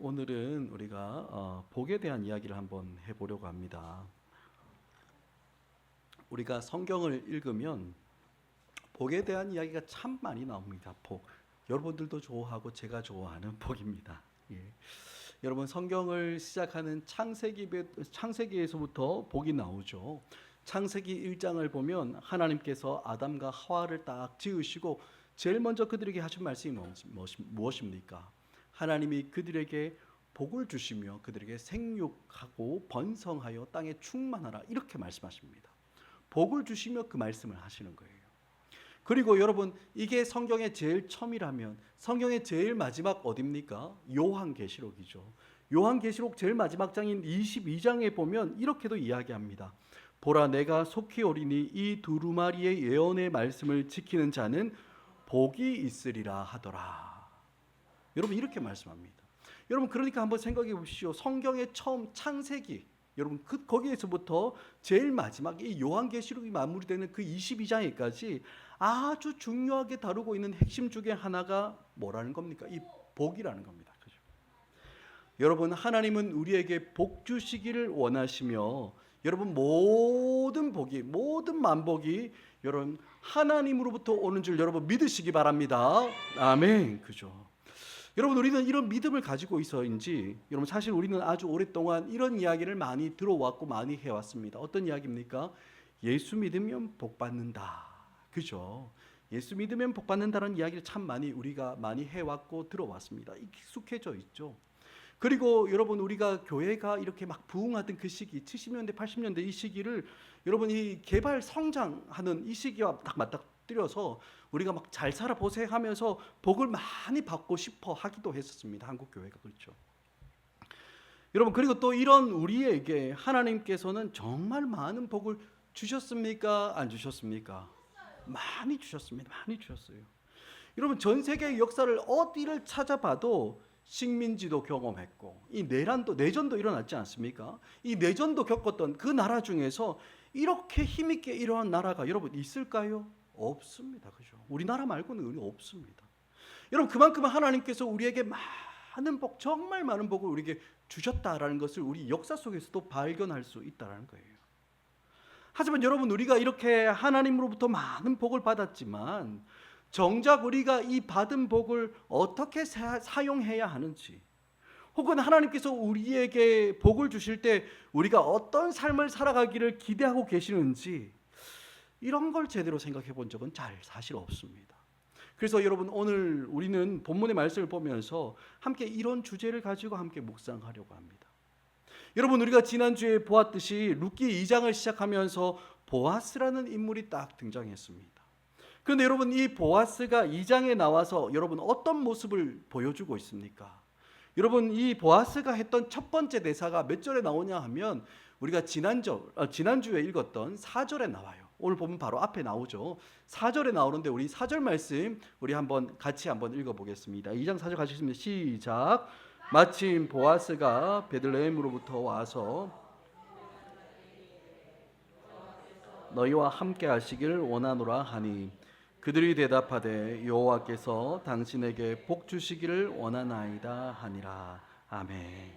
오늘은 우리가 복에 대한 이야기를 한번 해보려고 합니다. 우리가 성경을 읽으면 복에 대한 이야기가 참 많이 나옵니다. 복. 여러분들도 좋아하고 제가 좋아하는 복입니다. 예. 여러분 성경을 시작하는 창세기에서부터 복이 나오죠. 창세기 1장을 보면 하나님께서 아담과 하와를 딱 지으시고 제일 먼저 그들에게 하신 말씀이 무엇입니까? 하나님이 그들에게 복을 주시며 그들에게 생육하고 번성하여 땅에 충만하라 이렇게 말씀하십니다. 복을 주시며 그 말씀을 하시는 거예요. 그리고 여러분 이게 성경의 제일 처음이라면 성경의 제일 마지막 어디입니까? 요한계시록이죠. 요한계시록 제일 마지막 장인 22장에 보면 이렇게도 이야기합니다. 보라 내가 속히 오리니 이 두루마리의 예언의 말씀을 지키는 자는 복이 있으리라 하더라. 여러분 이렇게 말씀합니다. 여러분 그러니까 한번 생각해 보십시오. 성경의 처음 창세기 여러분 거기에서부터 제일 마지막 이 요한계시록이 마무리되는 그 22장에까지 아주 중요하게 다루고 있는 핵심 중에 하나가 뭐라는 겁니까? 이 복이라는 겁니다. 그죠? 여러분 하나님은 우리에게 복 주시기를 원하시며 여러분 모든 복이 모든 만복이 여러분 하나님으로부터 오는 줄 여러분 믿으시기 바랍니다. 아멘. 그죠? 여러분 우리는 이런 믿음을 가지고 있어인지 여러분 사실 우리는 아주 오랫동안 이런 이야기를 많이 들어왔고 많이 해왔습니다. 어떤 이야기입니까? 예수 믿으면 복 받는다. 그죠? 예수 믿으면 복 받는다는 이야기를 참 많이 우리가 많이 해왔고 들어왔습니다. 익숙해져 있죠. 그리고 여러분 우리가 교회가 이렇게 막 부흥하던 그 시기 70년대 80년대 이 시기를 여러분 이 개발 성장하는 이 시기와 딱 맞닥뜨려서 우리가 막 잘 살아보세 하면서 복을 많이 받고 싶어 하기도 했었습니다. 한국 교회가 그렇죠. 여러분 그리고 또 이런 우리에게 하나님께서는 정말 많은 복을 주셨습니까? 안 주셨습니까? 많이 주셨습니다. 많이 주셨어요. 여러분 전 세계의 역사를 어디를 찾아봐도 식민지도 경험했고 이 내전도 일어났지 않습니까? 이 내전도 겪었던 그 나라 중에서 이렇게 힘있게 일어난 나라가 여러분 있을까요? 없습니다. 그죠? 우리나라 말고는 없습니다. 여러분 그만큼 하나님께서 우리에게 많은 복, 정말 많은 복을 우리에게 주셨다라는 것을 우리 역사 속에서도 발견할 수 있다는 거예요. 하지만 여러분 우리가 이렇게 하나님으로부터 많은 복을 받았지만 정작 우리가 이 받은 복을 어떻게 사용해야 하는지 혹은 하나님께서 우리에게 복을 주실 때 우리가 어떤 삶을 살아가기를 기대하고 계시는지 이런 걸 제대로 생각해 본 적은 사실 없습니다. 그래서 여러분 오늘 우리는 본문의 말씀을 보면서 함께 이런 주제를 가지고 함께 묵상하려고 합니다. 여러분 우리가 지난주에 보았듯이 룻기 2장을 시작하면서 보아스라는 인물이 딱 등장했습니다. 그런데 여러분 이 보아스가 2장에 나와서 여러분 어떤 모습을 보여주고 있습니까? 여러분 이 보아스가 했던 첫 번째 대사가 몇 절에 나오냐 하면 우리가 지난주에 읽었던 4절에 나와요. 오늘 보면 바로 앞에 나오죠. 4절에 나오는데 우리 4절 말씀 우리 같이 한번 읽어보겠습니다. 2장 4절 가시겠습니다. 시작. 마침 보아스가 베들레헴으로부터 와서 너희와 함께 하시기를 원하노라 하니 그들이 대답하되 여호와께서 당신에게 복 주시기를 원하나이다 하니라. 아멘.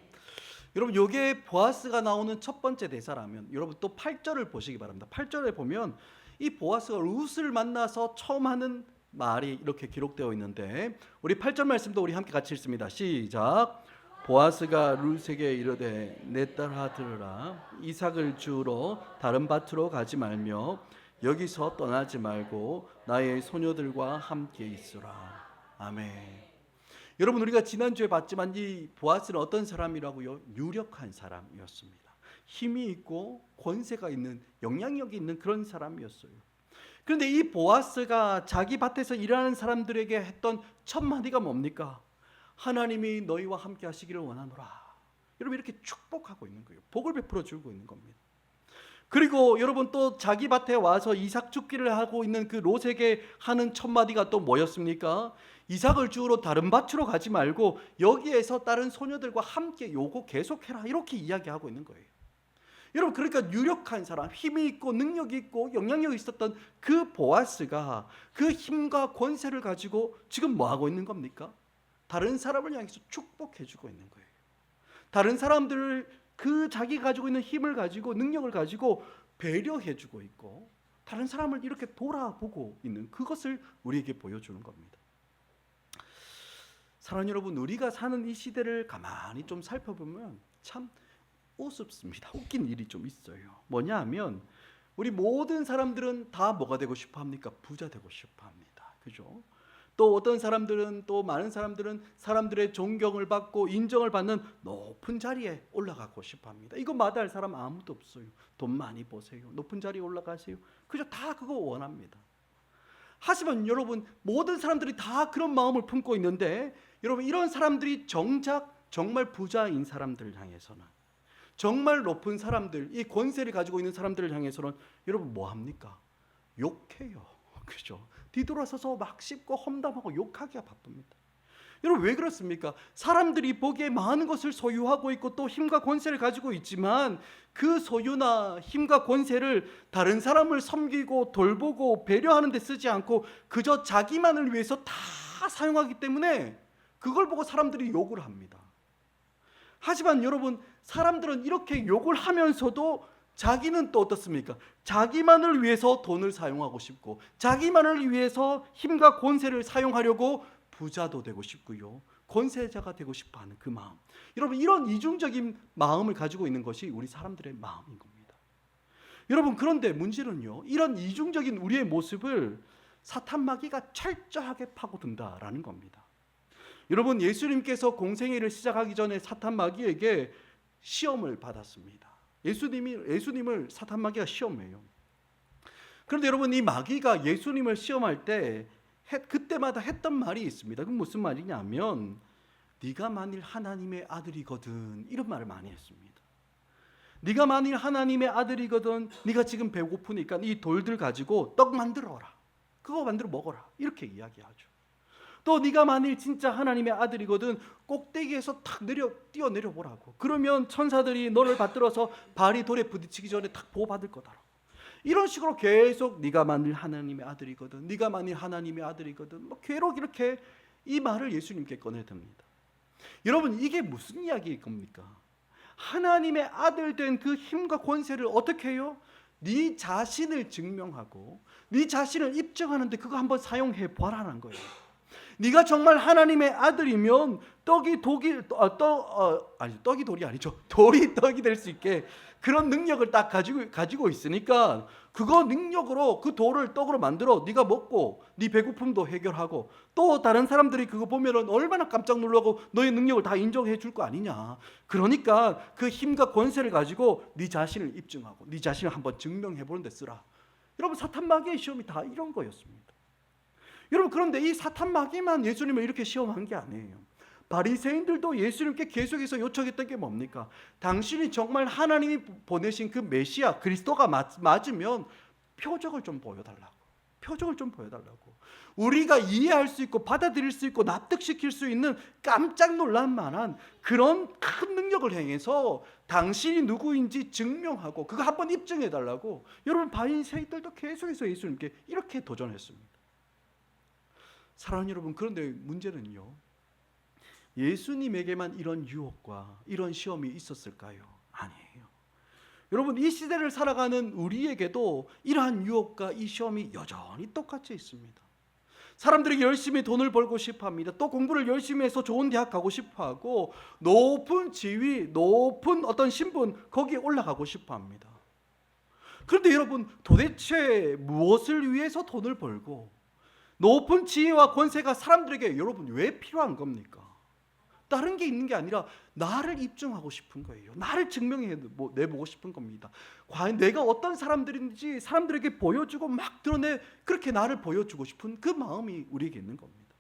여러분 이게 보아스가 나오는 첫 번째 대사라면 여러분 또 8절을 보시기 바랍니다. 8절에 보면 이 보아스가 룻을 만나서 처음 하는 말이 이렇게 기록되어 있는데 우리 8절 말씀도 우리 함께 같이 읽습니다. 시작. 보아스가 룻에게 이르되 내 딸아 들으라. 이삭을 주우러 다른 밭으로 가지 말며 여기서 떠나지 말고 나의 소녀들과 함께 있으라. 아멘. 여러분 우리가 지난주에 봤지만 이 보아스는 어떤 사람이라고요? 유력한 사람이었습니다. 힘이 있고 권세가 있는 영향력이 있는 그런 사람이었어요. 그런데 이 보아스가 자기 밭에서 일하는 사람들에게 했던 첫 마디가 뭡니까? 하나님이 너희와 함께 하시기를 원하노라. 여러분 이렇게 축복하고 있는 거예요. 복을 베풀어 주고 있는 겁니다. 그리고 여러분 또 자기 밭에 와서 이삭 줍기를 하고 있는 그 롯에게 하는 첫 마디가 또 뭐였습니까? 이삭을 주우러 다른 밭으로 가지 말고 여기에서 다른 소녀들과 함께 요거 계속해라 이렇게 이야기하고 있는 거예요. 여러분 그러니까 유력한 사람, 힘이 있고 능력이 있고 영향력이 있었던 그 보아스가 그 힘과 권세를 가지고 지금 뭐 하고 있는 겁니까? 다른 사람을 향해서 축복해 주고 있는 거예요. 다른 사람들을 그 자기가 가지고 있는 힘을 가지고 능력을 가지고 배려해주고 있고 다른 사람을 이렇게 돌아보고 있는 그것을 우리에게 보여주는 겁니다. 사랑하는 여러분, 우리가 사는 이 시대를 가만히 좀 살펴보면 참 우습습니다. 웃긴 일이 좀 있어요. 뭐냐 하면 우리 모든 사람들은 다 뭐가 되고 싶어 합니까? 부자 되고 싶어 합니다. 그죠? 또 어떤 사람들은, 또 많은 사람들은 사람들의 존경을 받고 인정을 받는 높은 자리에 올라가고 싶어 합니다. 이거 마다할 사람 아무도 없어요. 돈 많이 버세요. 높은 자리에 올라가세요. 그죠? 다 그거 원합니다. 하지만 여러분, 모든 사람들이 다 그런 마음을 품고 있는데 여러분, 이런 사람들이 정작 정말 부자인 사람들을 향해서는, 정말 높은 사람들, 이 권세를 가지고 있는 사람들을 향해서는 여러분 뭐 합니까? 욕해요. 그죠? 뒤돌아서서 막 씹고 험담하고 욕하기가 바쁩니다. 여러분 왜 그렇습니까? 사람들이 보기에 많은 것을 소유하고 있고 또 힘과 권세를 가지고 있지만 그 소유나 힘과 권세를 다른 사람을 섬기고 돌보고 배려하는 데 쓰지 않고 그저 자기만을 위해서 다 사용하기 때문에 그걸 보고 사람들이 욕을 합니다. 하지만 여러분, 사람들은 이렇게 욕을 하면서도 자기는 또 어떻습니까? 자기만을 위해서 돈을 사용하고 싶고 자기만을 위해서 힘과 권세를 사용하려고 부자도 되고 싶고요, 권세자가 되고 싶어하는 그 마음. 여러분, 이런 이중적인 마음을 가지고 있는 것이 우리 사람들의 마음인 겁니다. 여러분, 그런데 문제는요, 이런 이중적인 우리의 모습을 사탄 마귀가 철저하게 파고든다라는 겁니다. 여러분, 예수님께서 공생애를 시작하기 전에 사탄 마귀에게 시험을 받았습니다. 예수님을 사탄 마귀가 시험해요. 그런데 여러분, 이 마귀가 예수님을 시험할 때 그때마다 했던 말이 있습니다. 그건 무슨 말이냐면 네가 만일 하나님의 아들이거든, 이런 말을 많이 했습니다. 네가 만일 하나님의 아들이거든, 네가 지금 배고프니까 이 돌들 가지고 떡 만들어라, 그거 만들어 먹어라, 이렇게 이야기하죠. 또 네가 만일 진짜 하나님의 아들이거든 꼭대기에서 탁 뛰어내려 보라고. 그러면 천사들이 너를 받들어서 발이 돌에 부딪히기 전에 탁 보호받을 거다. 이런 식으로 계속 네가 만일 하나님의 아들이거든, 네가 만일 하나님의 아들이거든, 계속 이렇게 이 말을 예수님께 꺼내듭니다. 여러분, 이게 무슨 이야기일 겁니까? 하나님의 아들 된 그 힘과 권세를 어떻게 해요? 네 자신을 증명하고 네 자신을 입증하는데 그거 한번 사용해 보라는 거예요. 네가 정말 하나님의 아들이면 떡이 돌이 아니죠. 돌이 떡이 될 수 있게 그런 능력을 딱 가지고 있으니까 그거 능력으로 그 돌을 떡으로 만들어 네가 먹고 네 배고픔도 해결하고 또 다른 사람들이 그거 보면은 얼마나 깜짝 놀라고 너의 능력을 다 인정해 줄 거 아니냐. 그러니까 그 힘과 권세를 가지고 네 자신을 입증하고 네 자신을 한번 증명해 보는 데 쓰라. 여러분, 사탄 마귀의 시험이 다 이런 거였습니다. 여러분, 그런데 이 사탄 마귀만 예수님을 이렇게 시험한 게 아니에요. 바리새인들도 예수님께 계속해서 요청했던 게 뭡니까? 당신이 정말 하나님이 보내신 그 메시아 그리스도가 맞으면 표적을 좀 보여달라고. 표적을 좀 보여달라고. 우리가 이해할 수 있고 받아들일 수 있고 납득시킬 수 있는 깜짝 놀랄 만한 그런 큰 능력을 행해서 당신이 누구인지 증명하고 그거 한번 입증해달라고. 여러분, 바리새인들도 계속해서 예수님께 이렇게 도전했습니다. 사랑하는 여러분, 그런데 문제는요, 예수님에게만 이런 유혹과 이런 시험이 있었을까요? 아니에요. 여러분, 이 시대를 살아가는 우리에게도 이러한 유혹과 이 시험이 여전히 똑같이 있습니다. 사람들이 열심히 돈을 벌고 싶어합니다. 또 공부를 열심히 해서 좋은 대학 가고 싶어하고 높은 지위, 높은 어떤 신분 거기에 올라가고 싶어합니다. 그런데 여러분, 도대체 무엇을 위해서 돈을 벌고 높은 지위와 권세가 사람들에게 여러분 왜 필요한 겁니까? 다른 게 있는 게 아니라 나를 입증하고 싶은 거예요. 나를 증명해내보고 싶은 겁니다. 과연 내가 어떤 사람들인지 사람들에게 보여주고 막 그렇게 나를 보여주고 싶은 그 마음이 우리에게 있는 겁니다.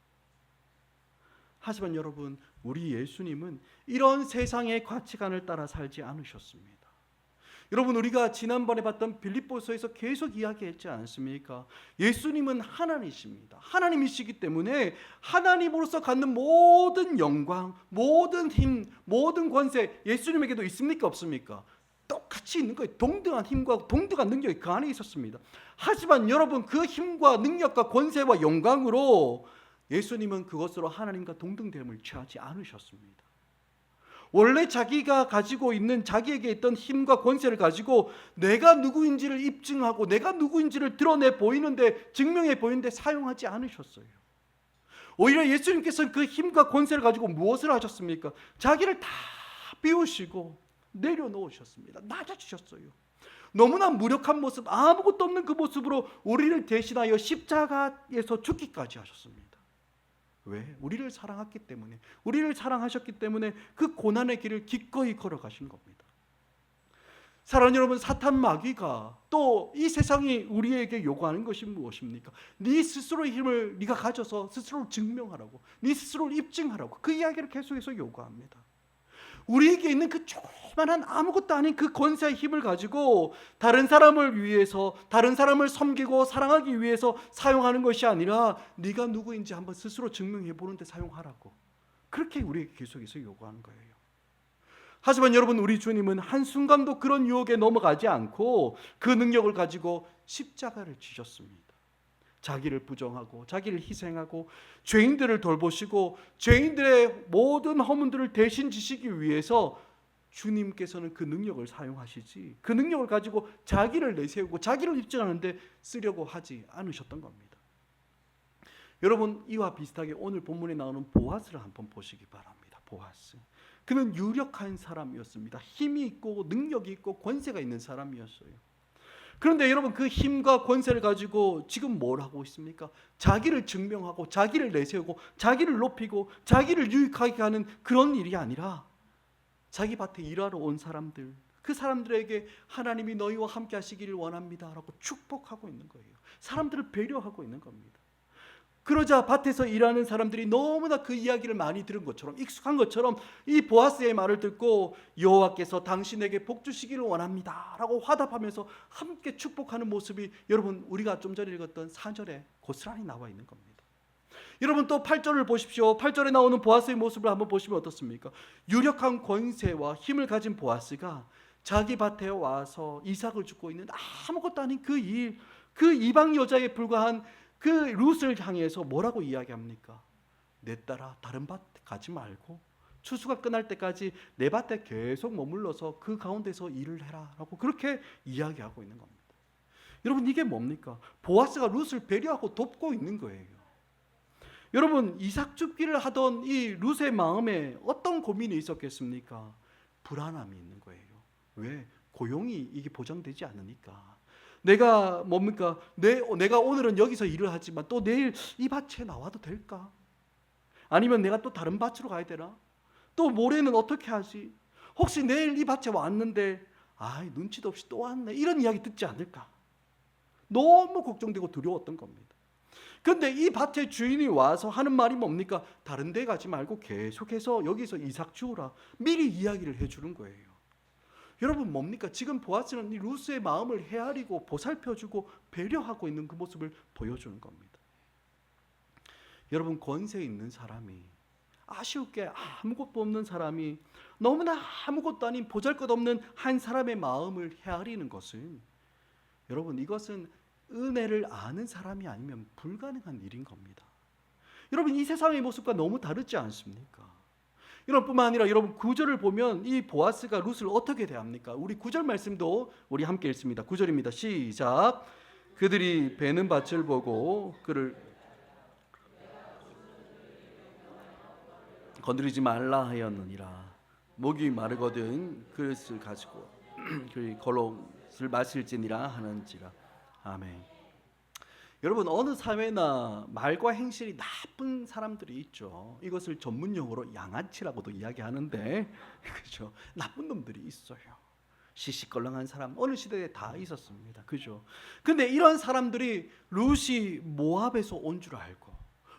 하지만 여러분, 우리 예수님은 이런 세상의 가치관을 따라 살지 않으셨습니다. 여러분, 우리가 지난번에 봤던 빌립보서에서 계속 이야기했지 않습니까? 예수님은 하나님이십니다. 하나님이시기 때문에 하나님으로서 갖는 모든 영광, 모든 힘, 모든 권세 예수님에게도 있습니까? 없습니까? 똑같이 있는 거예요. 동등한 힘과 동등한 능력이 그 안에 있었습니다. 하지만 여러분, 그 힘과 능력과 권세와 영광으로 예수님은 그것으로 하나님과 동등됨을 취하지 않으셨습니다. 원래 자기가 가지고 있는 자기에게 있던 힘과 권세를 가지고 내가 누구인지를 입증하고 내가 누구인지를 드러내 보이는데, 증명해 보이는데 사용하지 않으셨어요. 오히려 예수님께서는 그 힘과 권세를 가지고 무엇을 하셨습니까? 자기를 다 비우시고 내려놓으셨습니다. 낮아지셨어요. 너무나 무력한 모습, 아무것도 없는 그 모습으로 우리를 대신하여 십자가에서 죽기까지 하셨습니다. 왜? 우리를 사랑했기 때문에, 우리를 사랑하셨기 때문에 그 고난의 길을 기꺼이 걸어가신 겁니다. 사랑하는 여러분, 사탄 마귀가 또 이 세상이 우리에게 요구하는 것이 무엇입니까? 네 스스로의 힘을 네가 가져서 스스로를 증명하라고, 네 스스로를 입증하라고, 그 이야기를 계속해서 요구합니다. 우리에게 있는 그 조그만한 아무것도 아닌 그 권세의 힘을 가지고 다른 사람을 위해서, 다른 사람을 섬기고 사랑하기 위해서 사용하는 것이 아니라 네가 누구인지 한번 스스로 증명해 보는 데 사용하라고, 그렇게 우리에게 계속해서 요구하는 거예요. 하지만 여러분, 우리 주님은 한순간도 그런 유혹에 넘어가지 않고 그 능력을 가지고 십자가를 지셨습니다. 자기를 부정하고 자기를 희생하고 죄인들을 돌보시고 죄인들의 모든 허문들을 대신 지시기 위해서 주님께서는 그 능력을 사용하시지, 그 능력을 가지고 자기를 내세우고 자기를 입증하는데 쓰려고 하지 않으셨던 겁니다. 여러분, 이와 비슷하게 오늘 본문에 나오는 보아스를 한번 보시기 바랍니다. 보아스, 그는 유력한 사람이었습니다. 힘이 있고 능력이 있고 권세가 있는 사람이었어요. 그런데 여러분, 그 힘과 권세를 가지고 지금 뭘 하고 있습니까? 자기를 증명하고 자기를 내세우고 자기를 높이고 자기를 유익하게 하는 그런 일이 아니라 자기 밭에 일하러 온 사람들, 그 사람들에게 하나님이 너희와 함께 하시기를 원합니다 라고 축복하고 있는 거예요. 사람들을 배려하고 있는 겁니다. 그러자 밭에서 일하는 사람들이 너무나 그 이야기를 많이 들은 것처럼, 익숙한 것처럼 이 보아스의 말을 듣고 여호와께서 당신에게 복 주시기를 원합니다 라고 화답하면서 함께 축복하는 모습이 여러분, 우리가 좀 전에 읽었던 4절에 고스란히 나와 있는 겁니다. 여러분, 또 8절을 보십시오. 8절에 나오는 보아스의 모습을 한번 보시면 어떻습니까? 유력한 권세와 힘을 가진 보아스가 자기 밭에 와서 이삭을 줍고 있는 아무것도 아닌 그 일, 그 이방 여자에 불과한 그 룻을 향해서 뭐라고 이야기합니까? 내 딸아, 다른 밭 가지 말고 추수가 끝날 때까지 내 밭에 계속 머물러서 그 가운데서 일을 해라 라고 그렇게 이야기하고 있는 겁니다. 여러분, 이게 뭡니까? 보아스가 룻을 배려하고 돕고 있는 거예요. 여러분, 이삭 줍기를 하던 이 룻의 마음에 어떤 고민이 있었겠습니까? 불안함이 있는 거예요. 왜? 고용이 이게 보장되지 않으니까. 내가 뭡니까? 내가 오늘은 여기서 일을 하지만 또 내일 이 밭에 나와도 될까? 아니면 내가 또 다른 밭으로 가야 되나? 또 모레는 어떻게 하지? 혹시 내일 이 밭에 왔는데 눈치도 없이 또 왔네, 이런 이야기 듣지 않을까? 너무 걱정되고 두려웠던 겁니다. 그런데 이 밭의 주인이 와서 하는 말이 뭡니까? 다른 데 가지 말고 계속해서 여기서 이삭 주우라, 미리 이야기를 해주는 거예요. 여러분, 뭡니까? 지금 보아스는 이 룻의 마음을 헤아리고 보살펴주고 배려하고 있는 그 모습을 보여주는 겁니다. 여러분, 권세 있는 사람이, 아쉬울게 아무것도 없는 사람이, 너무나 아무것도 아닌 보잘것없는 한 사람의 마음을 헤아리는 것은, 여러분, 이것은 은혜를 아는 사람이 아니면 불가능한 일인 겁니다. 여러분, 이 세상의 모습과 너무 다르지 않습니까? 이런 뿐만 아니라 여러분, 9절을 보면 이 보아스가 룻을 어떻게 대합니까? 우리 9절 말씀도 우리 함께 읽습니다. 9절입니다. 시작. 그들이 베는 밭을 보고 그를 건드리지 말라 하였느니라. 목이 마르거든 그릇을 가지고 그 걸옷을 마실지니라 하는지라. 아멘. 여러분, 어느 사회나 말과 행실이 나쁜 사람들이 있죠. 이것을 전문 용어로 양아치라고도 이야기하는데, 그죠? 나쁜 놈들이 있어요. 시시껄렁한 사람 어느 시대에 다 있었습니다. 그죠? 근데 이런 사람들이 룻이 모압에서 온 줄 알고,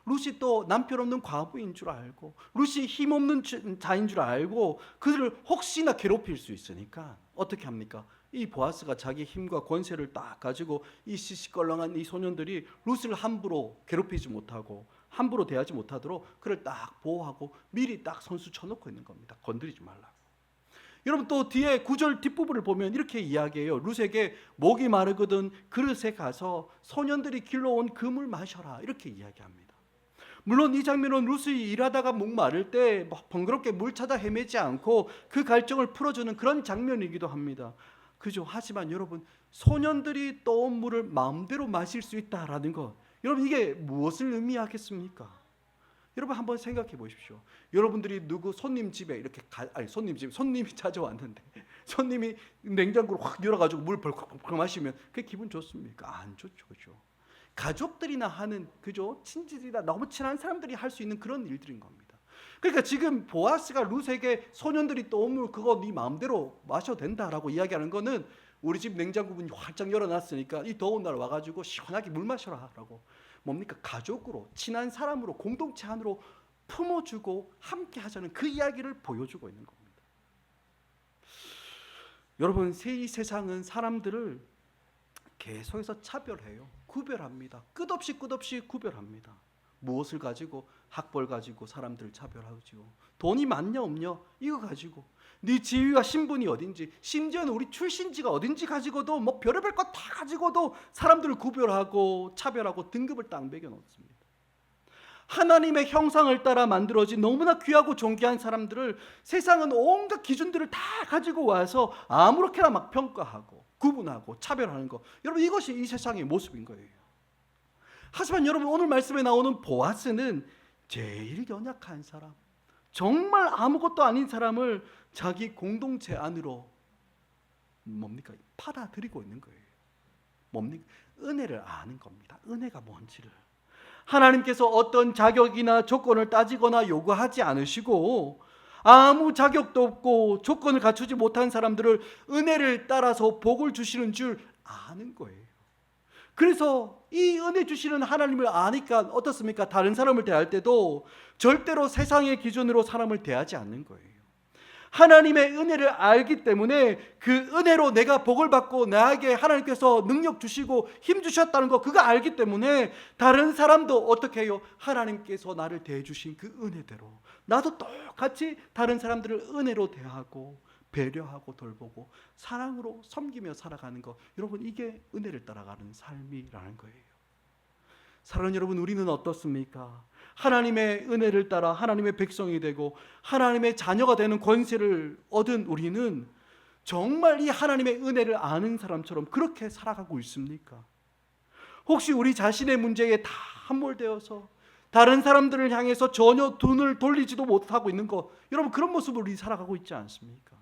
룻이 또 남편 없는 과부인 줄 알고, 룻이 힘없는 자인 줄 알고, 그들을 혹시나 괴롭힐 수 있으니까 어떻게 합니까? 이 보아스가 자기 힘과 권세를 딱 가지고 이 시시껄렁한 이 소년들이 룻을 함부로 괴롭히지 못하고 함부로 대하지 못하도록 그를 딱 보호하고 미리 딱 선수 쳐놓고 있는 겁니다. 건드리지 말라고. 여러분, 또 뒤에 9절 뒷부분을 보면 이렇게 이야기해요. 룻에게 목이 마르거든 그릇에 가서 소년들이 길러온 금을 마셔라, 이렇게 이야기합니다. 물론 이 장면은 루시 일하다가 목마를 때 번거롭게 물 찾아 헤매지 않고 그 갈증을 풀어주는 그런 장면이기도 합니다. 그죠? 하지만 여러분, 소년들이 떠온 물을 마음대로 마실 수 있다라는 것, 여러분 이게 무엇을 의미하겠습니까? 여러분 한번 생각해 보십시오. 여러분들이 누구 손님 집에 이렇게 손님이 찾아왔는데 손님이 냉장고를 확 열어가지고 물 벌컥 마시면 그게 기분 좋습니까? 안 좋죠, 그죠? 가족들이나 하는, 그죠? 친지들이나 너무 친한 사람들이 할 수 있는 그런 일들인 겁니다. 그러니까 지금 보아스가 룻에게 소년들이 떠온 물 그거 네 마음대로 마셔도 된다라고 이야기하는 거는 우리 집 냉장고 문이 활짝 열어놨으니까 이 더운 날 와가지고 시원하게 물 마셔라라고, 뭡니까? 가족으로, 친한 사람으로, 공동체 안으로 품어주고 함께 하자는 그 이야기를 보여주고 있는 겁니다. 여러분, 이 세상은 사람들을 계속해서 차별해요. 구별합니다. 끝없이 구별합니다. 무엇을 가지고? 학벌 가지고 사람들을 차별하죠. 돈이 많냐 없냐 이거 가지고, 네 지위와 신분이 어딘지, 심지어는 우리 출신지가 어딘지 가지고도 뭐 별의별 것 다 가지고도 사람들을 구별하고 차별하고 등급을 딱 매겨 놓습니다. 하나님의 형상을 따라 만들어진 너무나 귀하고 존귀한 사람들을 세상은 온갖 기준들을 다 가지고 와서 아무렇게나 막 평가하고 구분하고 차별하는 것, 여러분 이것이 이 세상의 모습인 거예요. 하지만 여러분, 오늘 말씀에 나오는 보아스는 제일 연약한 사람, 정말 아무것도 아닌 사람을 자기 공동체 안으로 뭡니까? 받아들이고 있는 거예요. 뭡니까? 은혜를 아는 겁니다. 은혜가 뭔지를. 하나님께서 어떤 자격이나 조건을 따지거나 요구하지 않으시고 아무 자격도 없고 조건을 갖추지 못한 사람들을 은혜를 따라서 복을 주시는 줄 아는 거예요. 그래서 이 은혜 주시는 하나님을 아니까 어떻습니까? 다른 사람을 대할 때도 절대로 세상의 기준으로 사람을 대하지 않는 거예요. 하나님의 은혜를 알기 때문에 그 은혜로 내가 복을 받고 나에게 하나님께서 능력 주시고 힘 주셨다는 거, 그거 알기 때문에 다른 사람도 어떻게 해요? 하나님께서 나를 대해 주신 그 은혜대로 나도 똑같이 다른 사람들을 은혜로 대하고 배려하고 돌보고 사랑으로 섬기며 살아가는 것, 여러분 이게 은혜를 따라가는 삶이라는 거예요. 사랑하는 여러분, 우리는 어떻습니까? 하나님의 은혜를 따라 하나님의 백성이 되고 하나님의 자녀가 되는 권세를 얻은 우리는 정말 이 하나님의 은혜를 아는 사람처럼 그렇게 살아가고 있습니까? 혹시 우리 자신의 문제에 다 함몰되어서 다른 사람들을 향해서 전혀 눈을 돌리지도 못하고 있는 것, 여러분 그런 모습으로 우리 살아가고 있지 않습니까?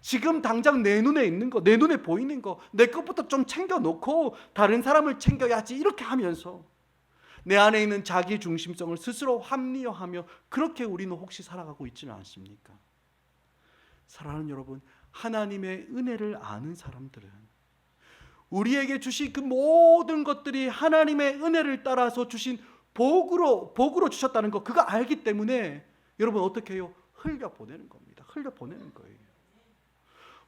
지금 당장 내 눈에 있는 거, 내 눈에 보이는 거, 내 것부터 좀 챙겨놓고 다른 사람을 챙겨야지 이렇게 하면서 내 안에 있는 자기 중심성을 스스로 합리화하며 그렇게 우리는 혹시 살아가고 있지는 않습니까? 사랑하는 여러분, 하나님의 은혜를 아는 사람들은 우리에게 주신 그 모든 것들이 하나님의 은혜를 따라서 주신 복으로 주셨다는 거, 그거 알기 때문에 여러분 어떻게 해요? 흘려보내는 겁니다. 흘려보내는 거예요.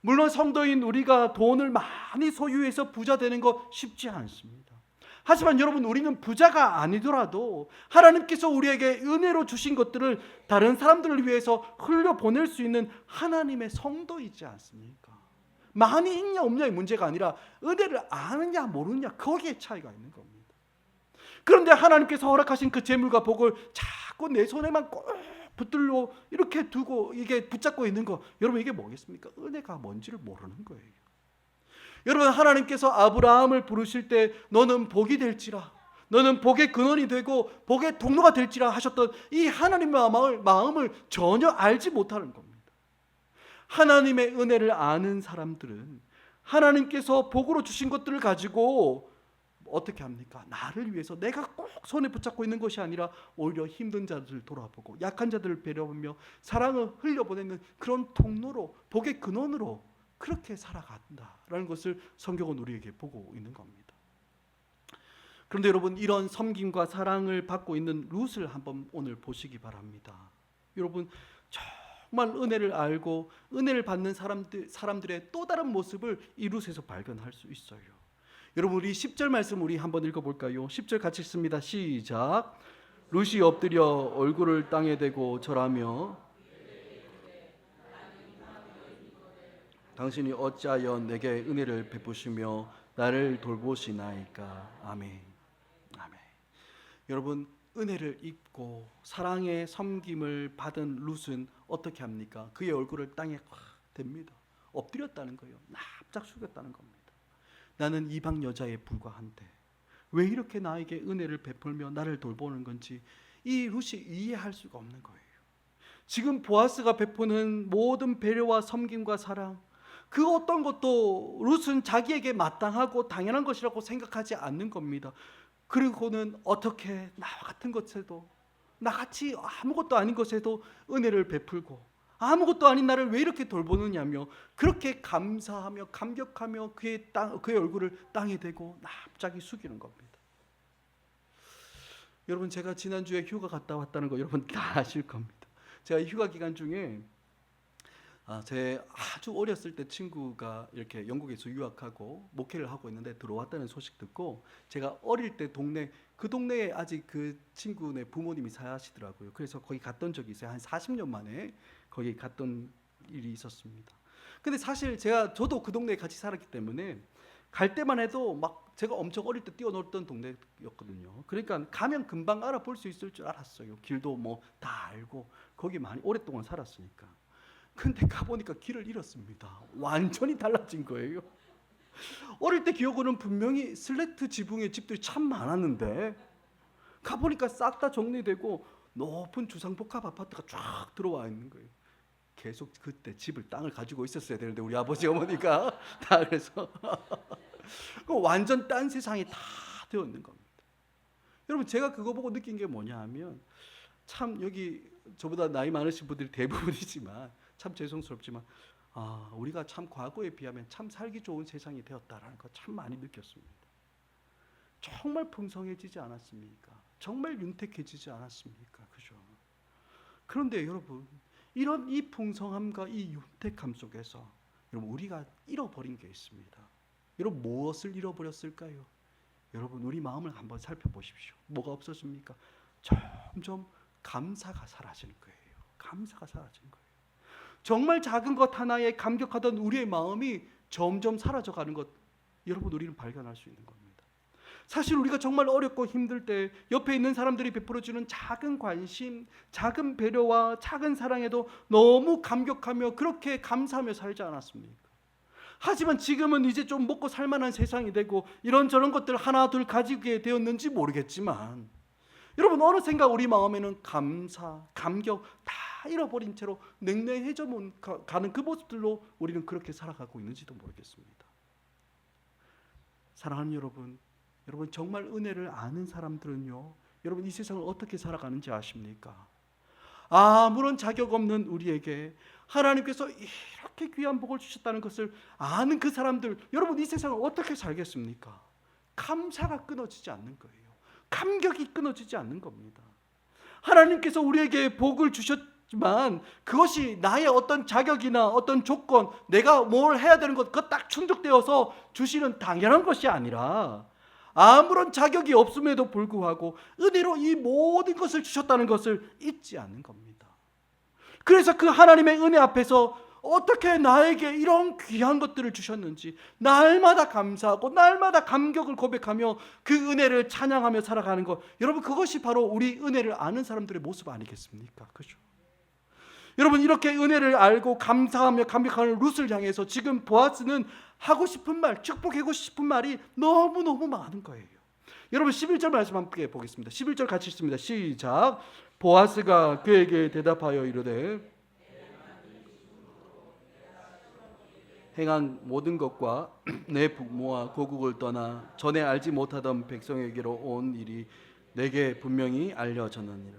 물론 성도인 우리가 돈을 많이 소유해서 부자 되는 거 쉽지 않습니다. 하지만 여러분, 우리는 부자가 아니더라도 하나님께서 우리에게 은혜로 주신 것들을 다른 사람들을 위해서 흘려보낼 수 있는 하나님의 성도이지 않습니까? 많이 있냐 없냐의 문제가 아니라 은혜를 아느냐 모르느냐, 거기에 차이가 있는 겁니다. 그런데 하나님께서 허락하신 그 재물과 복을 자꾸 내 손에만 꼭 붙들려 이렇게 두고 이게 붙잡고 있는 거, 여러분 이게 뭐겠습니까? 은혜가 뭔지를 모르는 거예요. 여러분, 하나님께서 아브라함을 부르실 때 너는 복이 될지라, 너는 복의 근원이 되고 복의 통로가 될지라 하셨던 이 하나님의 마음을 전혀 알지 못하는 겁니다. 하나님의 은혜를 아는 사람들은 하나님께서 복으로 주신 것들을 가지고 어떻게 합니까? 나를 위해서 내가 꼭 손에 붙잡고 있는 것이 아니라 오히려 힘든 자들을 돌아보고 약한 자들을 배려하며 사랑을 흘려보내는 그런 통로로, 복의 근원으로 그렇게 살아간다라는 것을 성경은 우리에게 보고 있는 겁니다. 그런데 여러분, 이런 섬김과 사랑을 받고 있는 룻을 한번 오늘 보시기 바랍니다. 여러분, 정말 은혜를 알고 은혜를 받는 사람들의 또 다른 모습을 이 룻에서 발견할 수 있어요. 여러분, 우리 10절 말씀 우리 한번 읽어볼까요? 10절 같이 읽습니다. 시작. 룻이 엎드려 얼굴을 땅에 대고 절하며 당신이 어찌하여 내게 은혜를 베푸시며 나를 돌보시나이까. 아멘. 아멘. 여러분, 은혜를 입고 사랑의 섬김을 받은 룻은 어떻게 합니까? 그의 얼굴을 땅에 댑니다. 엎드렸다는 거예요. 납작 숙였다는 겁니다. 나는 이방 여자에 불과한데 왜 이렇게 나에게 은혜를 베풀며 나를 돌보는 건지 이 룻이 이해할 수가 없는 거예요. 지금 보아스가 베푸는 모든 배려와 섬김과 사랑, 그 어떤 것도 룻은 자기에게 마땅하고 당연한 것이라고 생각하지 않는 겁니다. 그리고는 어떻게 나와 같은 것에도, 나같이 아무것도 아닌 것에도 은혜를 베풀고 아무것도 아닌 나를 왜 이렇게 돌보느냐며 그렇게 감사하며 감격하며 그의 얼굴을 땅에 대고 납작이 숙이는 겁니다. 여러분, 제가 지난주에 휴가 갔다 왔다는 거 여러분 다 아실 겁니다. 제가 휴가 기간 중에 제 아주 어렸을 때 친구가 이렇게 영국에서 유학하고 목회를 하고 있는데 들어왔다는 소식 듣고, 제가 어릴 때 그 동네에 아직 그 친구네 부모님이 사시더라고요. 그래서 거기 갔던 적이 있어요. 한 40년 만에 거기 갔던 일이 있었습니다. 근데 사실 저도 그 동네에 같이 살았기 때문에 갈 때만 해도 막 제가 엄청 어릴 때 뛰어놀던 동네였거든요. 그러니까 가면 금방 알아볼 수 있을 줄 알았어요. 길도 뭐 다 알고 거기 많이 오랫동안 살았으니까. 근데 가보니까 길을 잃었습니다. 완전히 달라진 거예요. 어릴 때 기억으로는 분명히 슬래트 지붕의 집들이 참 많았는데 가보니까 싹 다 정리되고 높은 주상복합 아파트가 쫙 들어와 있는 거예요. 계속 그때 땅을 가지고 있었어야 되는데 우리 아버지 어머니가 다 그래서 완전 딴 세상이 다 되어 있는 겁니다. 여러분, 제가 그거 보고 느낀 게 뭐냐 하면, 참 여기 저보다 나이 많으신 분들이 대부분이지만 참 죄송스럽지만 우리가 참 과거에 비하면 참 살기 좋은 세상이 되었다라는 거 참 많이 느꼈습니다. 정말 풍성해지지 않았습니까? 정말 윤택해지지 않았습니까? 그죠? 그런데 여러분, 이런 이 풍성함과 이 윤택함 속에서 여러분 우리가 잃어버린 게 있습니다. 여러분, 무엇을 잃어버렸을까요? 여러분, 우리 마음을 한번 살펴보십시오. 뭐가 없어집니까? 점점 감사가 사라지는 거예요. 감사가 사라지는 거예요. 정말 작은 것 하나에 감격하던 우리의 마음이 점점 사라져가는 것, 여러분 우리는 발견할 수 있는 겁니다. 사실 우리가 정말 어렵고 힘들 때 옆에 있는 사람들이 베풀어주는 작은 관심, 작은 배려와 작은 사랑에도 너무 감격하며 그렇게 감사하며 살지 않았습니까? 하지만 지금은 이제 좀 먹고 살만한 세상이 되고 이런저런 것들 하나 둘 가지게 되었는지 모르겠지만, 여러분 어느샌가 우리 마음에는 감사, 감격 다 잃어버린 채로 냉랭해져 가는 그 모습들로 우리는 그렇게 살아가고 있는지도 모르겠습니다. 사랑하는 여러분, 정말 은혜를 아는 사람들은요, 여러분 이 세상을 어떻게 살아가는지 아십니까? 아무런 자격 없는 우리에게 하나님께서 이렇게 귀한 복을 주셨다는 것을 아는 그 사람들, 여러분 이 세상을 어떻게 살겠습니까? 감사가 끊어지지 않는 거예요. 감격이 끊어지지 않는 겁니다. 하나님께서 우리에게 복을 주셨지만 그것이 나의 어떤 자격이나 어떤 조건, 내가 뭘 해야 되는 것, 그것 딱 충족되어서 주시는 당연한 것이 아니라 아무런 자격이 없음에도 불구하고 은혜로 이 모든 것을 주셨다는 것을 잊지 않는 겁니다. 그래서 그 하나님의 은혜 앞에서 어떻게 나에게 이런 귀한 것들을 주셨는지 날마다 감사하고 날마다 감격을 고백하며 그 은혜를 찬양하며 살아가는 것, 여러분 그것이 바로 우리 은혜를 아는 사람들의 모습 아니겠습니까? 그죠? 여러분, 이렇게 은혜를 알고 감사하며 감격하는 룻을 향해서 지금 보아스는 하고 싶은 말, 축복하고 싶은 말이 너무너무 많은 거예요. 여러분 11절 말씀 함께 보겠습니다. 11절 같이 읽습니다. 시작. 보아스가 그에게 대답하여 이르되 행한 모든 것과 내 부모와 고국을 떠나 전에 알지 못하던 백성에게로 온 일이 내게 분명히 알려졌느니라.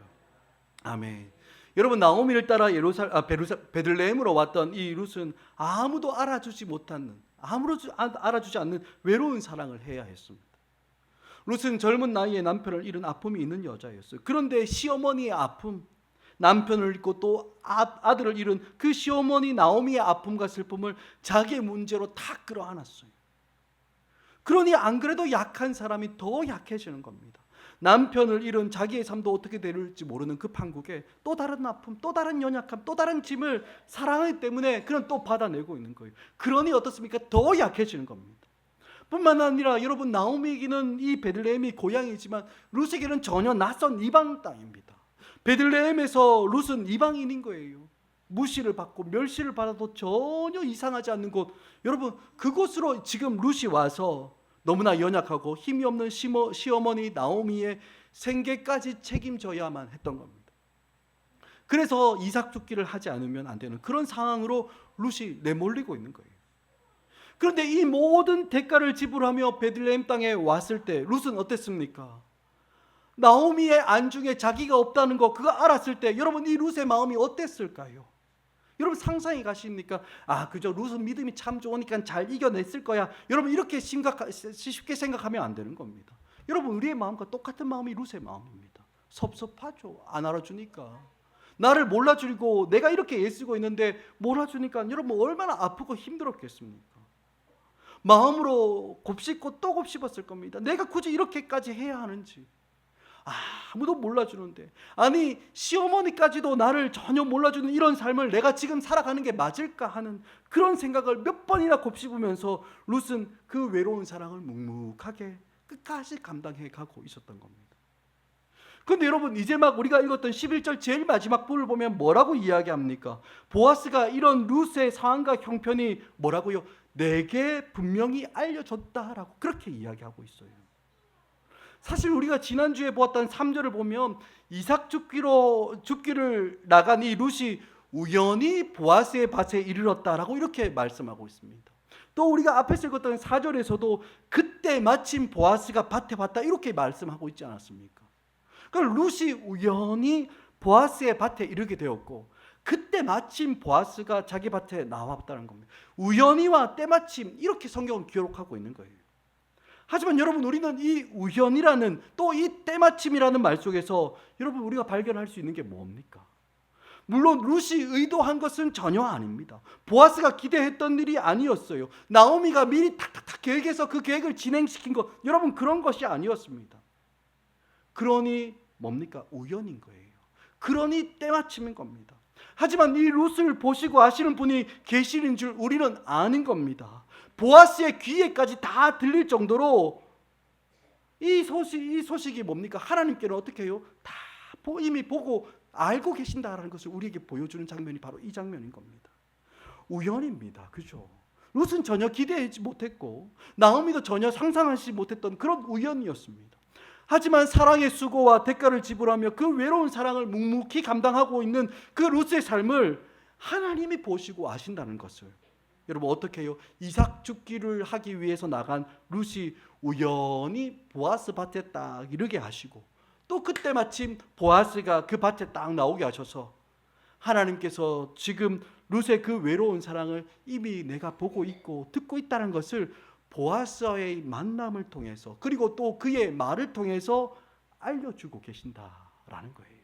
아멘. 여러분, 나오미를 따라 베들레헴으로 왔던 이 룻은 아무도 알아주지 않는 외로운 사랑을 해야 했습니다. 룻은 젊은 나이에 남편을 잃은 아픔이 있는 여자였어요. 그런데 시어머니의 아픔, 남편을 잃고 또 아들을 잃은 그 시어머니 나오미의 아픔과 슬픔을 자기의 문제로 다 끌어안았어요. 그러니 안 그래도 약한 사람이 더 약해지는 겁니다. 남편을 잃은 자기의 삶도 어떻게 될지 모르는 그 판국에 또 다른 아픔, 또 다른 연약함, 또 다른 짐을 사랑하기 때문에 그는 또 받아내고 있는 거예요. 그러니 어떻습니까? 더 약해지는 겁니다. 뿐만 아니라 여러분, 나오미에게는 이 베들레헴이 고향이지만 룻에게는 전혀 낯선 이방 땅입니다. 베들레헴에서 룻은 이방인인 거예요. 무시를 받고 멸시를 받아도 전혀 이상하지 않는 곳, 여러분, 그곳으로 지금 룻이 와서 너무나 연약하고 힘이 없는 시어머니 나오미의 생계까지 책임져야만 했던 겁니다. 그래서 이삭 죽기를 하지 않으면 안 되는 그런 상황으로 룻이 내몰리고 있는 거예요. 그런데 이 모든 대가를 지불하며 베들레헴 땅에 왔을 때 룻은 어땠습니까? 나오미의 안중에 자기가 없다는 거 그거 알았을 때 여러분, 이 룻의 마음이 어땠을까요? 여러분, 상상이 가십니까? 그저 룻은 믿음이 참 좋으니까 잘 이겨냈을 거야. 여러분, 이렇게 쉽게 생각하면 안 되는 겁니다. 여러분, 우리의 마음과 똑같은 마음이 룻의 마음입니다. 섭섭하죠. 안 알아주니까. 나를 몰라주고 내가 이렇게 애쓰고 있는데 몰아주니까 여러분, 얼마나 아프고 힘들었겠습니까? 마음으로 곱씹고 또 곱씹었을 겁니다. 내가 굳이 이렇게까지 해야 하는지. 아무도 몰라주는데, 아니 시어머니까지도 나를 전혀 몰라주는 이런 삶을 내가 지금 살아가는 게 맞을까 하는 그런 생각을 몇 번이나 곱씹으면서 룻은 그 외로운 사랑을 묵묵하게 끝까지 감당해 가고 있었던 겁니다. 그런데 여러분, 이제 막 우리가 읽었던 11절 제일 마지막 부분을 보면 뭐라고 이야기합니까? 보아스가 이런 룻의 상황과 형편이 뭐라고요? 내게 분명히 알려줬다라고 그렇게 이야기하고 있어요. 사실 우리가 지난주에 보았던 3절을 보면 이삭 죽기를 나간 이 룻이 우연히 보아스의 밭에 이르렀다라고 이렇게 말씀하고 있습니다. 또 우리가 앞에서 읽었던 4절에서도 그때 마침 보아스가 밭에 왔다 이렇게 말씀하고 있지 않았습니까? 그러니까 룻이 우연히 보아스의 밭에 이르게 되었고 그때 마침 보아스가 자기 밭에 나왔다는 겁니다. 우연히와 때마침 이렇게 성경은 기록하고 있는 거예요. 하지만 여러분, 우리는 이 우연이라는 또 이 때마침이라는 말 속에서 여러분, 우리가 발견할 수 있는 게 뭡니까? 물론 룻이 의도한 것은 전혀 아닙니다. 보아스가 기대했던 일이 아니었어요. 나오미가 미리 탁탁탁 계획해서 그 계획을 진행시킨 것, 여러분, 그런 것이 아니었습니다. 그러니 뭡니까? 우연인 거예요. 그러니 때마침인 겁니다. 하지만 이 룻을 보시고 아시는 분이 계시는 줄 우리는 아는 겁니다. 보아스의 귀에까지 다 들릴 정도로 이 소식이 뭡니까? 하나님께는 어떻게 해요? 다 이미 보고 알고 계신다라는 것을 우리에게 보여주는 장면이 바로 이 장면인 겁니다. 우연입니다. 그죠? 룻은 전혀 기대하지 못했고 나오미도 전혀 상상하지 못했던 그런 우연이었습니다. 하지만 사랑의 수고와 대가를 지불하며 그 외로운 사랑을 묵묵히 감당하고 있는 그 룻의 삶을 하나님이 보시고 아신다는 것을, 여러분, 어떻게 해요? 이삭 죽기를 하기 위해서 나간 룻이 우연히 보아스 밭에 딱 이르게 하시고 또 그때 마침 보아스가 그 밭에 딱 나오게 하셔서 하나님께서 지금 룻의 그 외로운 사랑을 이미 내가 보고 있고 듣고 있다는 것을 보아스와의 만남을 통해서 그리고 또 그의 말을 통해서 알려주고 계신다라는 거예요.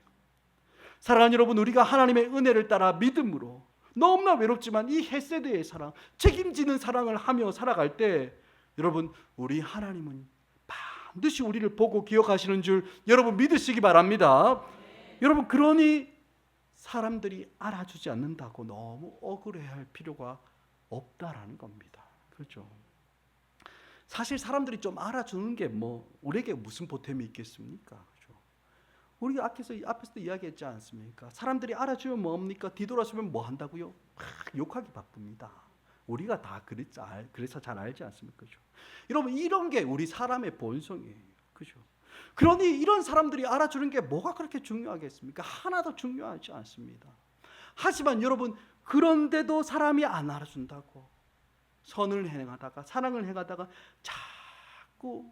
사랑하는 여러분, 우리가 하나님의 은혜를 따라 믿음으로 너무나 외롭지만 이 헤세드의 사랑, 책임지는 사랑을 하며 살아갈 때 여러분, 우리 하나님은 반드시 우리를 보고 기억하시는 줄 여러분 믿으시기 바랍니다. 여러분, 그러니 사람들이 알아주지 않는다고 너무 억울해할 필요가 없다라는 겁니다. 그렇죠? 사실 사람들이 좀 알아주는 게 우리에게 무슨 보탬이 있겠습니까? 그렇죠? 우리가 앞에서도 이야기했지 않습니까? 사람들이 알아주면 뭡니까? 뒤돌아서면 뭐 한다고요? 욕하기 바쁩니다. 우리가 다 그래서 잘 알지 않습니까? 그렇죠? 여러분, 이런 게 우리 사람의 본성이에요. 그렇죠? 그러니 이런 사람들이 알아주는 게 뭐가 그렇게 중요하겠습니까? 하나도 중요하지 않습니다. 하지만 여러분, 그런데도 사람이 안 알아준다고 선을 행하다가 사랑을 행하다가 자꾸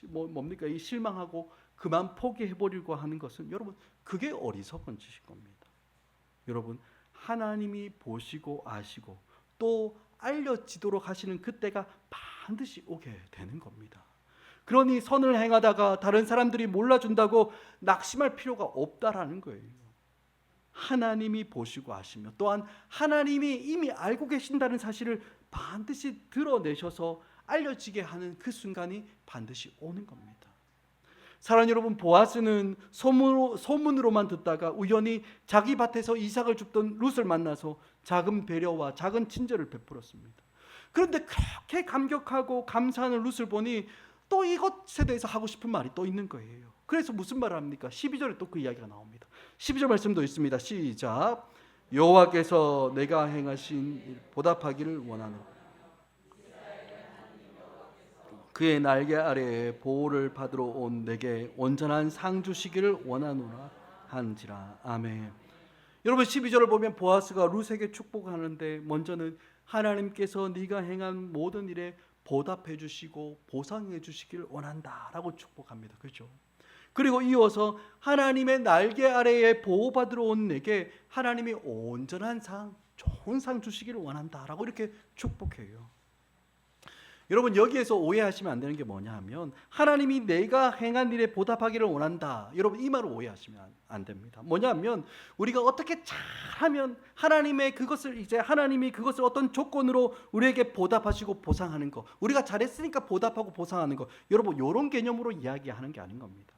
뭡니까? 이 실망하고 그만 포기해버리고 하는 것은 여러분, 그게 어리석은 짓인 겁니다. 여러분, 하나님이 보시고 아시고 또 알려지도록 하시는 그때가 반드시 오게 되는 겁니다. 그러니 선을 행하다가 다른 사람들이 몰라준다고 낙심할 필요가 없다라는 거예요. 하나님이 보시고 아시며 또한 하나님이 이미 알고 계신다는 사실을 반드시 드러내셔서 알려지게 하는 그 순간이 반드시 오는 겁니다. 사랑하는 여러분, 보아스는 소문으로만 듣다가 우연히 자기 밭에서 이삭을 줍던 룻을 만나서 작은 배려와 작은 친절을 베풀었습니다. 그런데 그렇게 감격하고 감사하는 룻을 보니 또 이것에 대해서 하고 싶은 말이 또 있는 거예요. 그래서 무슨 말을 합니까? 12절에 또 그 이야기가 나옵니다. 12절 말씀도 있습니다. 시작. 여호와께서 내가 행하신 일 보답하기를 원하노라. 그의 날개 아래에 보호를 받으러 온 내게 온전한 상 주시기를 원하노라 한지라. 아멘. 여러분 12절을 보면 보아스가 룻에게 축복하는데 먼저는 하나님께서 네가 행한 모든 일에 보답해 주시고 보상해 주시길 원한다라고 축복합니다. 그렇죠? 그리고 이어서 하나님의 날개 아래에 보호받으러 온 내게 하나님이 온전한 상, 좋은 상 주시기를 원한다라고 이렇게 축복해요. 여러분 여기에서 오해하시면 안 되는 게 뭐냐 하면 하나님이 내가 행한 일에 보답하기를 원한다. 여러분 이 말을 오해하시면 안 됩니다. 뭐냐 하면 우리가 어떻게 잘하면 하나님이 그것을 어떤 조건으로 우리에게 보답하시고 보상하는 거, 우리가 잘했으니까 보답하고 보상하는 거, 여러분 이런 개념으로 이야기하는 게 아닌 겁니다.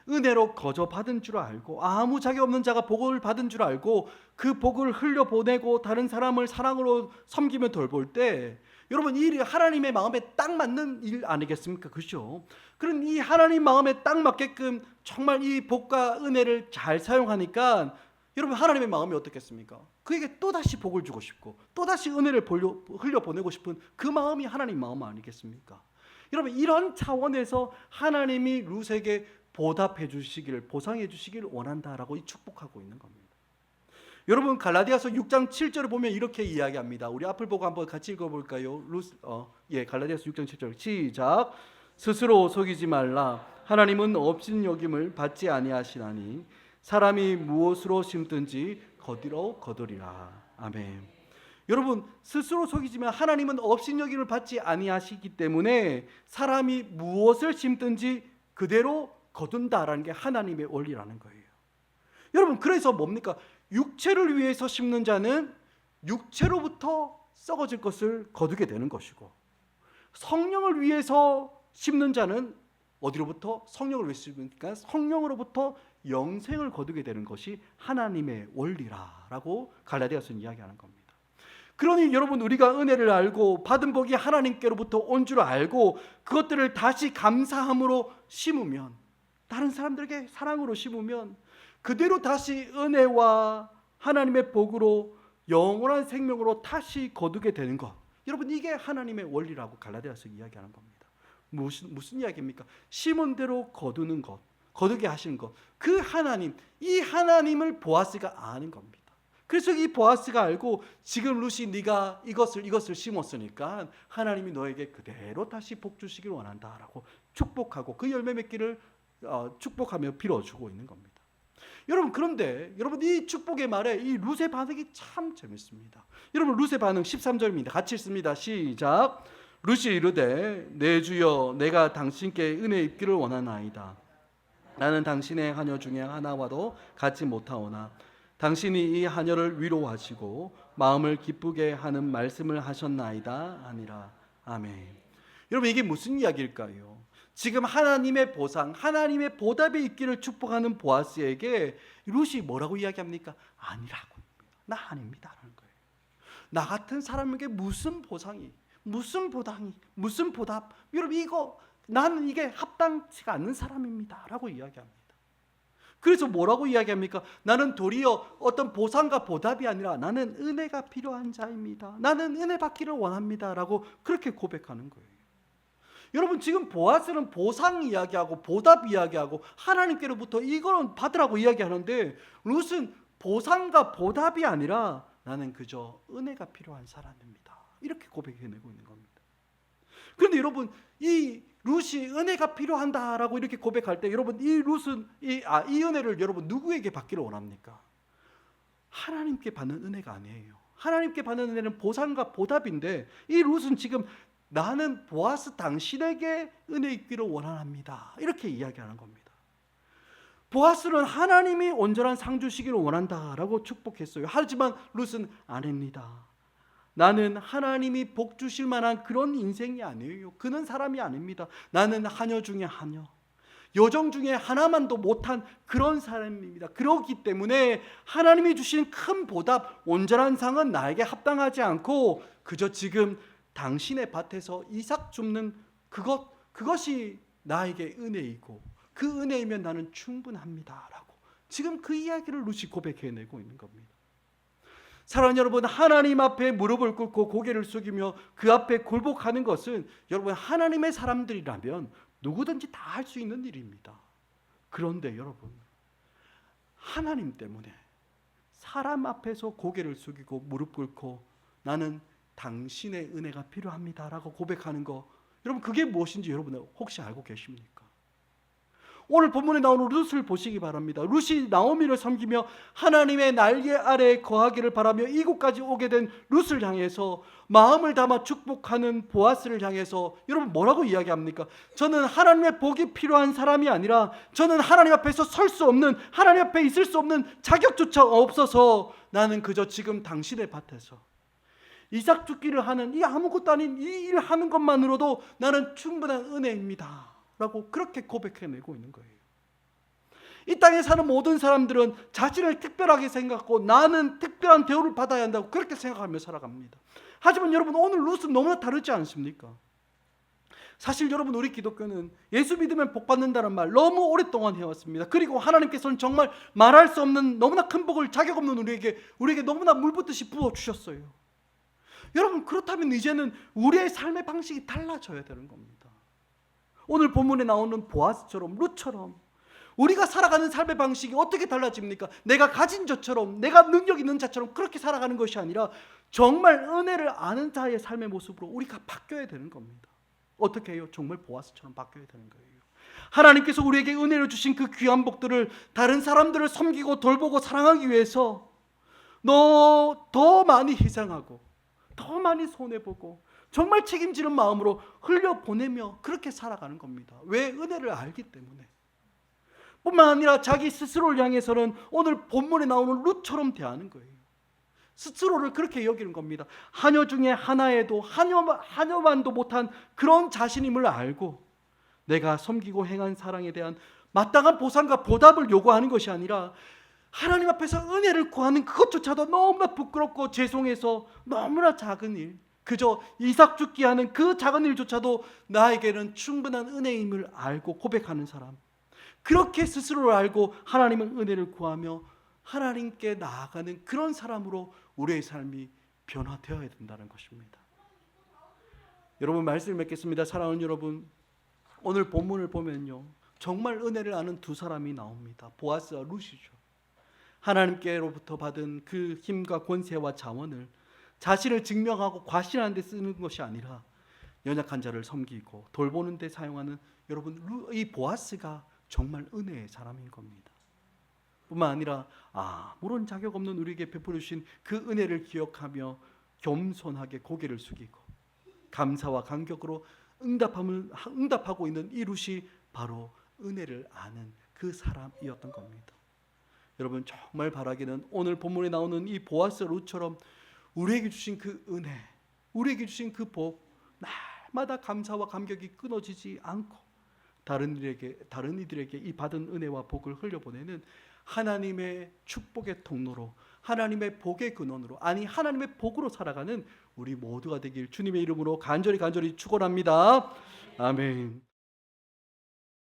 은혜로 거저 받은 줄 알고 아무 자격 없는 자가 복을 받은 줄 알고 그 복을 흘려보내고 다른 사람을 사랑으로 섬기며 돌볼 때 여러분 이 일이 하나님의 마음에 딱 맞는 일 아니겠습니까? 그렇죠? 그런 이 하나님 마음에 딱 맞게끔 정말 이 복과 은혜를 잘 사용하니까 여러분 하나님의 마음이 어떻겠습니까? 그에게 또다시 복을 주고 싶고 또다시 은혜를 흘려보내고 싶은 그 마음이 하나님 마음 아니겠습니까? 여러분 이런 차원에서 하나님이 룻에게 보답해 주시기를 보상해 주시기를 원한다라고 축복하고 있는 겁니다. 여러분 갈라디아서 6장 7절을 보면 이렇게 이야기합니다. 우리 앞을 보고 한번 같이 읽어볼까요? 갈라디아서 6장 7절 시작. 스스로 속이지 말라. 하나님은 업신여김을 받지 아니하시나니 사람이 무엇으로 심든지 거기로 거두리라. 아멘. 여러분 스스로 속이지만 하나님은 업신여김을 받지 아니하시기 때문에 사람이 무엇을 심든지 그대로 거둔다라는 게 하나님의 원리라는 거예요. 여러분 그래서 뭡니까? 육체를 위해서 심는 자는 육체로부터 썩어질 것을 거두게 되는 것이고 성령을 위해서 심는 자는 어디로부터? 성령을 위해서 심으니까 성령으로부터 영생을 거두게 되는 것이 하나님의 원리라고 갈라디아서는 이야기하는 겁니다. 그러니 여러분 우리가 은혜를 알고 받은 복이 하나님께로부터 온 줄 알고 그것들을 다시 감사함으로 심으면 다른 사람들에게 사랑으로 심으면 그대로 다시 은혜와 하나님의 복으로 영원한 생명으로 다시 거두게 되는 것. 여러분 이게 하나님의 원리라고 갈라디아서 이야기하는 겁니다. 무슨 이야기입니까? 심은 대로 거두는 것, 거두게 하시는 것. 그 하나님, 이 하나님을 보아스가 아는 겁니다. 그래서 이 보아스가 알고 지금 룻이 네가 이것을 심었으니까 하나님이 너에게 그대로 다시 복 주시길 원한다라고 축복하고 그 열매 맺기를 축복하며 빌어주고 있는 겁니다. 여러분 그런데 여러분 이 축복의 말에 이 룻의 반응이 참 재밌습니다. 여러분 룻의 반응 13절입니다. 같이 읽습니다. 시작. 룻이 이르되 내 주여 내가 당신께 은혜 입기를 원하나이다. 나는 당신의 하녀 중에 하나와도 같지 못하오나 당신이 이 하녀를 위로하시고 마음을 기쁘게 하는 말씀을 하셨나이다 아니라. 아멘. 여러분 이게 무슨 이야기일까요? 지금 하나님의 보상, 하나님의 보답이 있기를 축복하는 보아스에게 룻이 뭐라고 이야기합니까? 아니라고. 나 아닙니다 라는 거예요. 나 같은 사람에게 무슨 보상이, 무슨 보답이, 무슨 보답, 여러분 나는 이게 합당치가 않는 사람입니다 라고 이야기합니다. 그래서 뭐라고 이야기합니까? 나는 도리어 어떤 보상과 보답이 아니라 나는 은혜가 필요한 자입니다. 나는 은혜 받기를 원합니다 라고 그렇게 고백하는 거예요. 여러분 지금 보아스는 보상 이야기하고 보답 이야기하고 하나님께로부터 이걸 받으라고 이야기하는데 룻은 보상과 보답이 아니라 나는 그저 은혜가 필요한 사람입니다. 이렇게 고백해내고 있는 겁니다. 그런데 여러분 이 룻이 은혜가 필요한다라고 이렇게 고백할 때 여러분 이 룻은 이 은혜를 여러분 누구에게 받기를 원합니까? 하나님께 받는 은혜가 아니에요. 하나님께 받는 은혜는 보상과 보답인데 이 룻은 지금 나는 보아스 당신에게 은혜 있기를 원합니다. 이렇게 이야기하는 겁니다. 보아스는 하나님이 온전한 상 주시기를 원한다라고 축복했어요. 하지만 룻은 아닙니다. 나는 하나님이 복 주실 만한 그런 인생이 아니에요. 그는 사람이 아닙니다. 나는 하녀 중에 하녀, 여정 중에 하나만도 못한 그런 사람입니다. 그렇기 때문에 하나님이 주신 큰 보답, 온전한 상은 나에게 합당하지 않고 그저 지금 당신의 밭에서 이삭 줍는 그것이 나에게 은혜이고 그 은혜이면 나는 충분합니다 라고 지금 그 이야기를 루시 고백해내고 있는 겁니다. 사랑하는 여러분, 하나님 앞에 무릎을 꿇고 고개를 숙이며 그 앞에 굴복하는 것은 여러분 하나님의 사람들이라면 누구든지 다 할 수 있는 일입니다. 그런데 여러분, 하나님 때문에 사람 앞에서 고개를 숙이고 무릎 꿇고 나는 당신의 은혜가 필요합니다 라고 고백하는 거, 여러분 그게 무엇인지 여러분 혹시 알고 계십니까? 오늘 본문에 나오는 룻을 보시기 바랍니다. 룻이 나오미를 섬기며 하나님의 날개 아래에 거하기를 바라며 이곳까지 오게 된 룻을 향해서 마음을 담아 축복하는 보아스를 향해서 여러분 뭐라고 이야기합니까? 저는 하나님의 복이 필요한 사람이 아니라 저는 하나님 앞에서 설 수 없는, 하나님 앞에 있을 수 없는 자격조차 없어서 나는 그저 지금 당신의 밭에서 이삭 죽기를 하는 이 아무것도 아닌 이 일을 하는 것만으로도 나는 충분한 은혜입니다 라고 그렇게 고백해내고 있는 거예요. 이 땅에 사는 모든 사람들은 자신을 특별하게 생각하고 나는 특별한 대우를 받아야 한다고 그렇게 생각하며 살아갑니다. 하지만 여러분 오늘 룻은 너무나 다르지 않습니까? 사실 여러분 우리 기독교는 예수 믿으면 복 받는다는 말 너무 오랫동안 해왔습니다. 그리고 하나님께서는 정말 말할 수 없는 너무나 큰 복을 자격 없는 우리에게 너무나 물붓듯이 부어주셨어요. 여러분 그렇다면 이제는 우리의 삶의 방식이 달라져야 되는 겁니다. 오늘 본문에 나오는 보아스처럼 룻처럼 우리가 살아가는 삶의 방식이 어떻게 달라집니까? 내가 가진 저처럼, 내가 능력 있는 자처럼 그렇게 살아가는 것이 아니라 정말 은혜를 아는 자의 삶의 모습으로 우리가 바뀌어야 되는 겁니다. 어떻게 해요? 정말 보아스처럼 바뀌어야 되는 거예요. 하나님께서 우리에게 은혜를 주신 그 귀한 복들을 다른 사람들을 섬기고 돌보고 사랑하기 위해서 더 많이 희생하고 더 많이 손해보고 정말 책임지는 마음으로 흘려보내며 그렇게 살아가는 겁니다. 왜? 은혜를 알기 때문에. 뿐만 아니라 자기 스스로를 향해서는 오늘 본문에 나오는 룻처럼 대하는 거예요. 스스로를 그렇게 여기는 겁니다. 하녀 중에 하나에도 하녀만도 못한 그런 자신임을 알고 내가 섬기고 행한 사랑에 대한 마땅한 보상과 보답을 요구하는 것이 아니라 하나님 앞에서 은혜를 구하는 그것조차도 너무나 부끄럽고 죄송해서 너무나 작은 일, 그저 이삭 죽기 하는 그 작은 일조차도 나에게는 충분한 은혜임을 알고 고백하는 사람, 그렇게 스스로를 알고 하나님은 은혜를 구하며 하나님께 나아가는 그런 사람으로 우리의 삶이 변화되어야 된다는 것입니다. 여러분 말씀을 맺겠습니다. 사랑하는 여러분, 오늘 본문을 보면요 정말 은혜를 아는 두 사람이 나옵니다. 보아스와 룻이죠. 하나님께로부터 받은 그 힘과 권세와 자원을 자신을 증명하고 과신하는 데 쓰는 것이 아니라 연약한 자를 섬기고 돌보는 데 사용하는 여러분 이 보아스가 정말 은혜의 사람인 겁니다. 뿐만 아니라 아무런 자격 없는 우리에게 베풀어 주신 그 은혜를 기억하며 겸손하게 고개를 숙이고 감사와 감격으로 응답하고 있는 이 룻이 바로 은혜를 아는 그 사람이었던 겁니다. 여러분 정말 바라기는 오늘 본문에 나오는 이 보아스 룻처럼 우리에게 주신 그 은혜, 우리에게 주신 그 복 날마다 감사와 감격이 끊어지지 않고 다른 이들에게 이 받은 은혜와 복을 흘려보내는 하나님의 축복의 통로로, 하나님의 복의 근원으로, 아니 하나님의 복으로 살아가는 우리 모두가 되길 주님의 이름으로 간절히 축원합니다. 아멘.